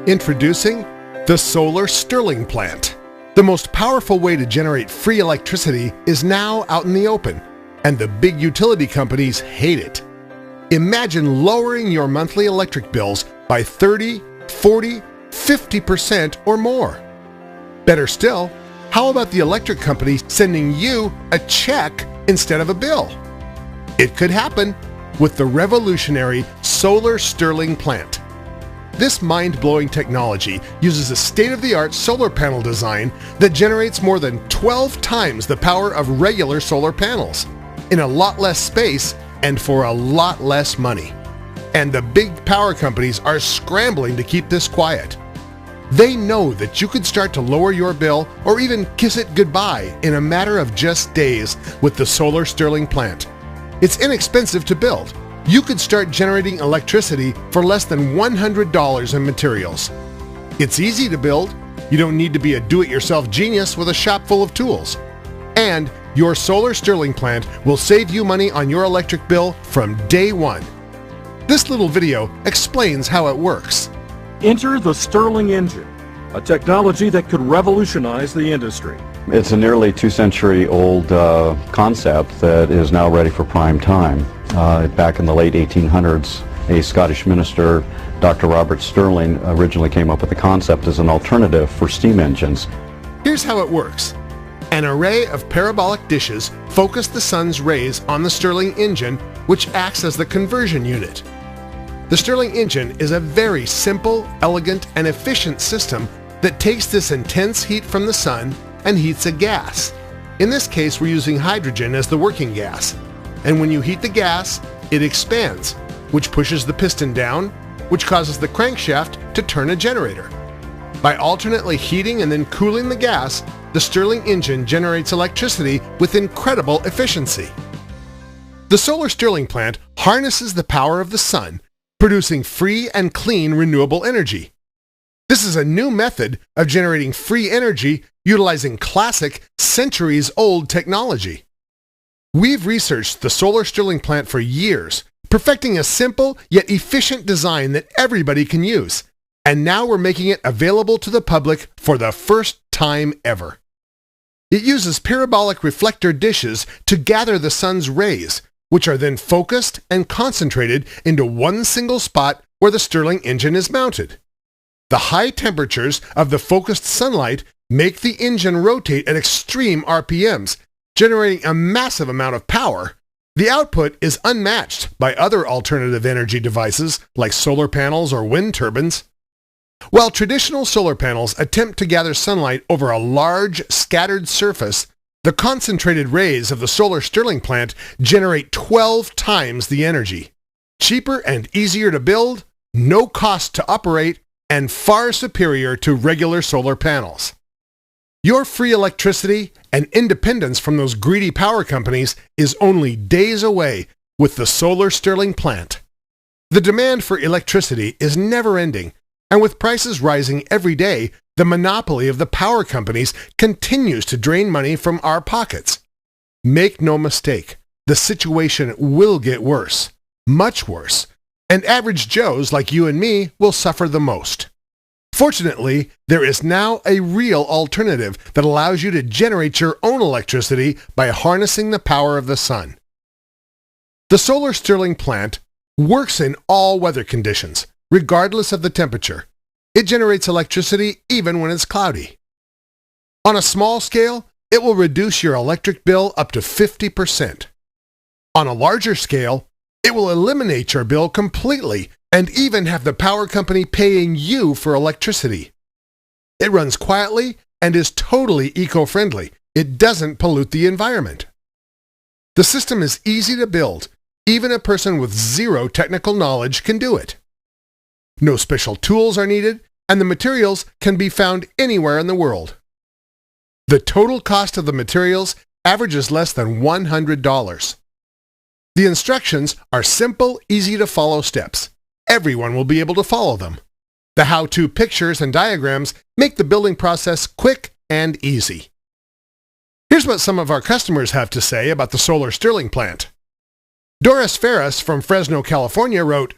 Introducing the Solar Stirling Plant. The most powerful way to generate free electricity is now out in the open, and the big utility companies hate it. Imagine lowering your monthly electric bills by 30, 40, 50% or more. Better still, how about the electric company sending you a check instead of a bill? It could happen with the revolutionary Solar Stirling Plant. This mind-blowing technology uses a state-of-the-art solar panel design that generates more than 12 times the power of regular solar panels, in a lot less space and for a lot less money. And the big power companies are scrambling to keep this quiet. They know that you could start to lower your bill or even kiss it goodbye in a matter of just days with the Solar Stirling Plant. It's inexpensive to build. You could start generating electricity for less than $100 in materials. It's easy to build. You don't need to be a do-it-yourself genius with a shop full of tools. And your Solar Stirling Plant will save you money on your electric bill from day one. This little video explains how it works. Enter the Stirling engine, a technology that could revolutionize the industry. It's a nearly 2-century-old concept that is now ready for prime time. Back in the late 1800s, a Scottish minister, Dr. Robert Stirling, originally came up with the concept as an alternative for steam engines. Here's how it works. An array of parabolic dishes focus the sun's rays on the Stirling engine, which acts as the conversion unit. The Stirling engine is a very simple, elegant, and efficient system that takes this intense heat from the sun and heats a gas. In this case, we're using hydrogen as the working gas. And when you heat the gas, it expands, which pushes the piston down, which causes the crankshaft to turn a generator. By alternately heating and then cooling the gas, the Stirling engine generates electricity with incredible efficiency. The Solar Stirling Plant harnesses the power of the sun, producing free and clean renewable energy. This is a new method of generating free energy utilizing classic, centuries-old technology. We've researched the Solar Stirling Plant for years, perfecting a simple yet efficient design that everybody can use, and now we're making it available to the public for the first time ever. It uses parabolic reflector dishes to gather the sun's rays, which are then focused and concentrated into one single spot where the Stirling engine is mounted. The high temperatures of the focused sunlight make the engine rotate at extreme RPMs, generating a massive amount of power. The output is unmatched by other alternative energy devices like solar panels or wind turbines. While traditional solar panels attempt to gather sunlight over a large, scattered surface, the concentrated rays of the Solar Stirling Plant generate 12 times the energy. Cheaper and easier to build, no cost to operate, and far superior to regular solar panels. Your free electricity and independence from those greedy power companies is only days away with the Solar Stirling Plant. The demand for electricity is never-ending, and with prices rising every day, the monopoly of the power companies continues to drain money from our pockets. Make no mistake, the situation will get worse, much worse, and average Joes like you and me will suffer the most. Fortunately, there is now a real alternative that allows you to generate your own electricity by harnessing the power of the sun. The Solar Stirling Plant works in all weather conditions, regardless of the temperature. It generates electricity even when it's cloudy. On a small scale, it will reduce your electric bill up to 50%. On a larger scale, it will eliminate your bill completely and even have the power company paying you for electricity. It runs quietly and is totally eco-friendly. It doesn't pollute the environment. The system is easy to build. Even a person with zero technical knowledge can do it. No special tools are needed, and the materials can be found anywhere in the world. The total cost of the materials averages less than $100. The instructions are simple, easy-to-follow steps. Everyone will be able to follow them. The how-to pictures and diagrams make the building process quick and easy. Here's what some of our customers have to say about the Solar Stirling Plant. Doris Ferris from Fresno, California wrote,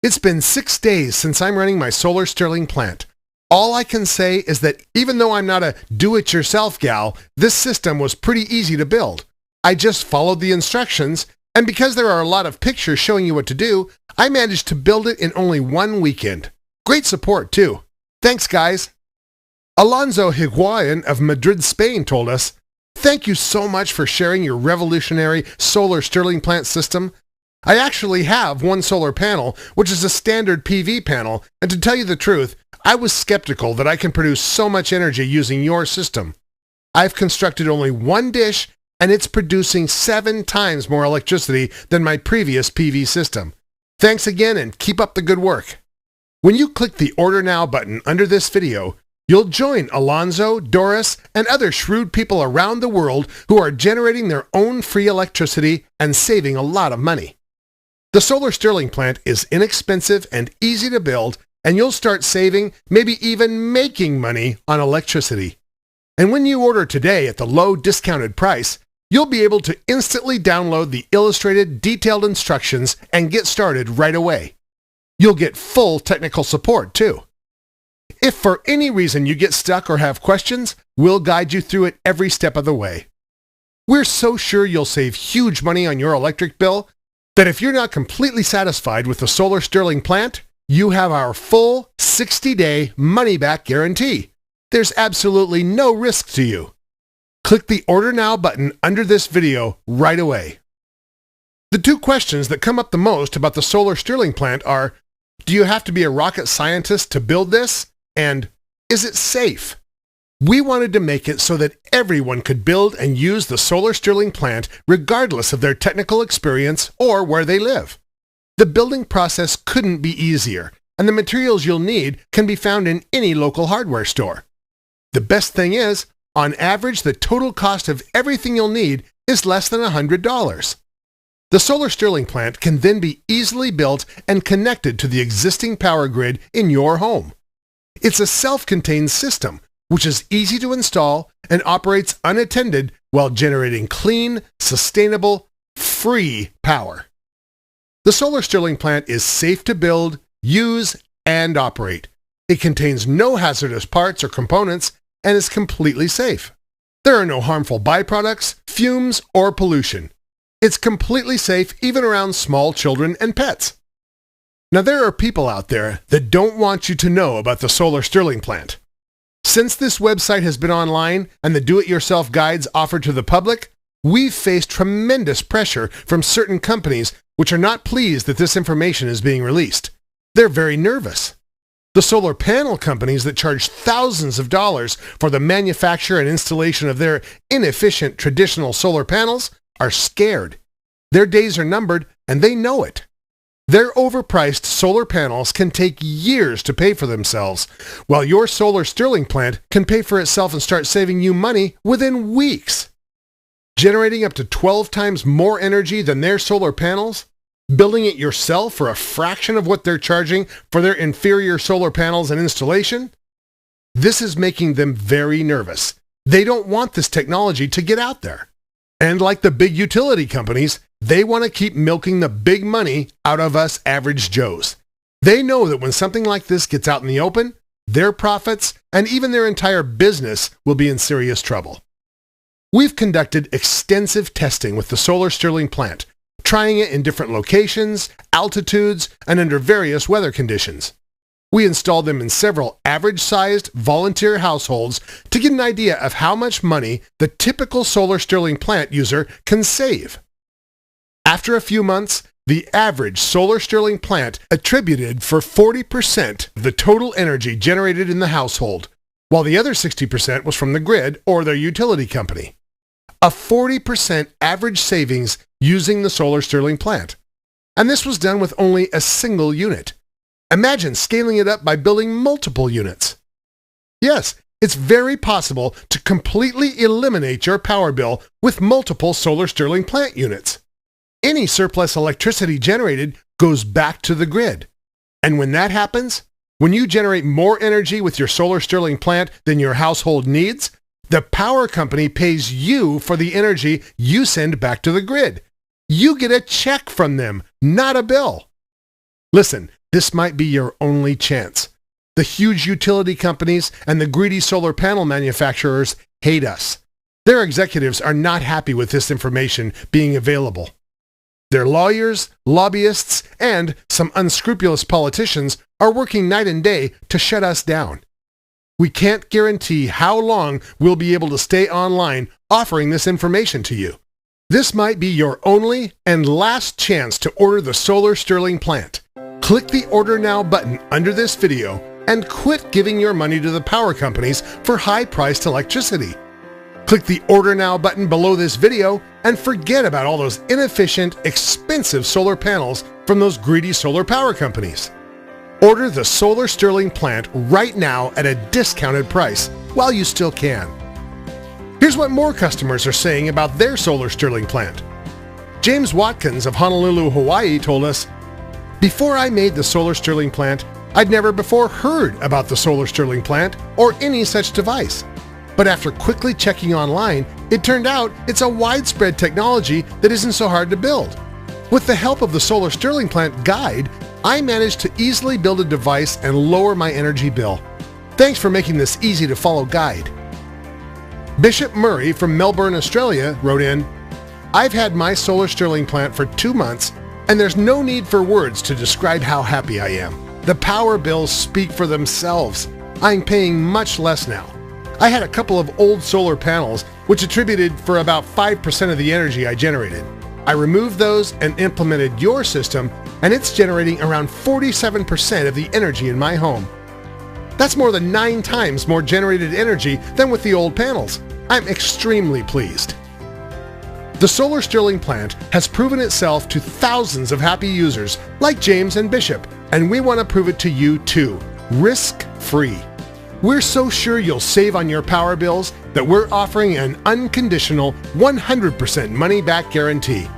It's been 6 days since I'm running my solar Stirling plant. All I can say is that even though I'm not a do-it-yourself gal, this system was pretty easy to build. I just followed the instructions, and because there are a lot of pictures showing you what to do, I managed to build it in only one weekend. Great support, too. Thanks, guys. Alonso Higuain of Madrid, Spain told us, "Thank you so much for sharing your revolutionary solar Stirling plant system. I actually have one solar panel, which is a standard PV panel, and to tell you the truth, I was skeptical that I can produce so much energy using your system. I've constructed only one dish, and it's producing 7 times more electricity than my previous PV system. Thanks again, and keep up the good work." When you click the Order Now button under this video, you'll join Alonso, Doris, and other shrewd people around the world who are generating their own free electricity and saving a lot of money. The solar Stirling plant is inexpensive and easy to build, and you'll start saving, maybe even making money on electricity. And when you order today at the low discounted price, you'll be able to instantly download the illustrated, detailed instructions and get started right away. You'll get full technical support, too. If for any reason you get stuck or have questions, we'll guide you through it every step of the way. We're so sure you'll save huge money on your electric bill that if you're not completely satisfied with the solar Stirling plant, you have our full 60-day money-back guarantee. There's absolutely no risk to you. Click the Order Now button under this video right away. The 2 questions that come up the most about the solar Stirling plant are, do you have to be a rocket scientist to build this? And is it safe? We wanted to make it so that everyone could build and use the solar Stirling plant regardless of their technical experience or where they live. The building process couldn't be easier, and the materials you'll need can be found in any local hardware store. The best thing is, on average, the total cost of everything you'll need is less than $100. The solar Stirling plant can then be easily built and connected to the existing power grid in your home. It's a self-contained system, which is easy to install and operates unattended while generating clean, sustainable, free power. The solar Stirling plant is safe to build, use, and operate. It contains no hazardous parts or components and is completely safe. There are no harmful byproducts, fumes, or pollution. It's completely safe even around small children and pets. Now, there are people out there that don't want you to know about the solar Stirling plant. Since this website has been online and the do-it-yourself guides offered to the public, we've faced tremendous pressure from certain companies which are not pleased that this information is being released. They're very nervous. The solar panel companies that charge thousands of dollars for the manufacture and installation of their inefficient traditional solar panels are scared. Their days are numbered, and they know it. Their overpriced solar panels can take years to pay for themselves, while your solar Stirling plant can pay for itself and start saving you money within weeks. Generating up to 12 times more energy than their solar panels? Building it yourself for a fraction of what they're charging for their inferior solar panels and installation? This is making them very nervous. They don't want this technology to get out there. And like the big utility companies, they want to keep milking the big money out of us average Joes. They know that when something like this gets out in the open, their profits and even their entire business will be in serious trouble. We've conducted extensive testing with the solar Stirling plant, trying it in different locations, altitudes, and under various weather conditions. We installed them in several average-sized volunteer households to get an idea of how much money the typical solar Stirling plant user can save. After a few months, the average solar Stirling plant attributed for 40% of the total energy generated in the household, while the other 60% was from the grid or their utility company. A 40% average savings using the solar Stirling plant. And this was done with only a single unit. Imagine scaling it up by building multiple units. Yes, it's very possible to completely eliminate your power bill with multiple solar Stirling plant units. Any surplus electricity generated goes back to the grid. And when that happens, when you generate more energy with your solar Stirling plant than your household needs, the power company pays you for the energy you send back to the grid. You get a check from them, not a bill. Listen, This might be your only chance. The huge utility companies and the greedy solar panel manufacturers hate us. Their executives are not happy with this information being available. Their lawyers, lobbyists, and some unscrupulous politicians are working night and day to shut us down. We can't guarantee how long we'll be able to stay online offering this information to you. This might be your only and last chance to order the Solar Stirling plant. Click the Order Now button under this video and quit giving your money to the power companies for high-priced electricity. Click the Order Now button below this video and forget about all those inefficient, expensive solar panels from those greedy solar power companies. Order the Solar Stirling plant right now at a discounted price while you still can. Here's what more customers are saying about their Solar Stirling plant. James Watkins of Honolulu, Hawaii told us, "Before I made the Solar Stirling plant, I'd never before heard about the Solar Stirling plant or any such device. But after quickly checking online, it turned out it's a widespread technology that isn't so hard to build. With the help of the Solar Stirling plant guide, I managed to easily build a device and lower my energy bill. Thanks for making this easy to follow guide." Bishop Murray from Melbourne, Australia wrote in, "I've had my Solar Stirling plant for 2 months and there's no need for words to describe how happy I am. The power bills speak for themselves. I'm paying much less now. I had a couple of old solar panels which attributed for about 5% of the energy I generated. I removed those and implemented your system, and it's generating around 47% of the energy in my home. That's more than 9 times more generated energy than with the old panels. I'm extremely pleased." The Solar Stirling plant has proven itself to thousands of happy users like James and Bishop, and we want to prove it to you too, risk-free. We're so sure you'll save on your power bills that we're offering an unconditional 100% money-back guarantee.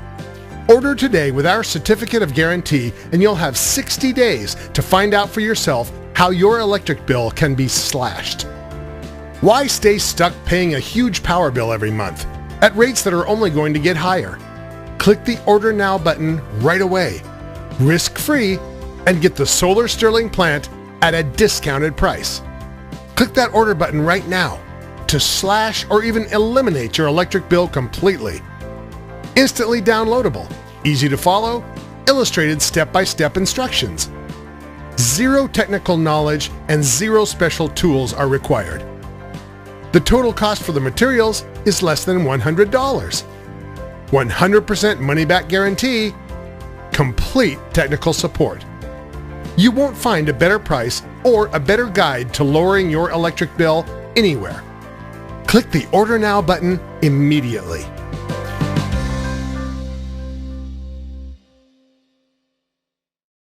Order today with our certificate of guarantee and you'll have 60 days to find out for yourself how your electric bill can be slashed. Why stay stuck paying a huge power bill every month at rates that are only going to get higher? Click the Order Now button right away, risk-free, and get the Solar Stirling plant at a discounted price. Click that order button right now to slash or even eliminate your electric bill completely. Instantly downloadable, easy to follow, illustrated step-by-step instructions. Zero technical knowledge and zero special tools are required. The total cost for the materials is less than $100. 100% money-back guarantee, complete technical support. You won't find a better price or a better guide to lowering your electric bill anywhere. Click the Order Now button immediately.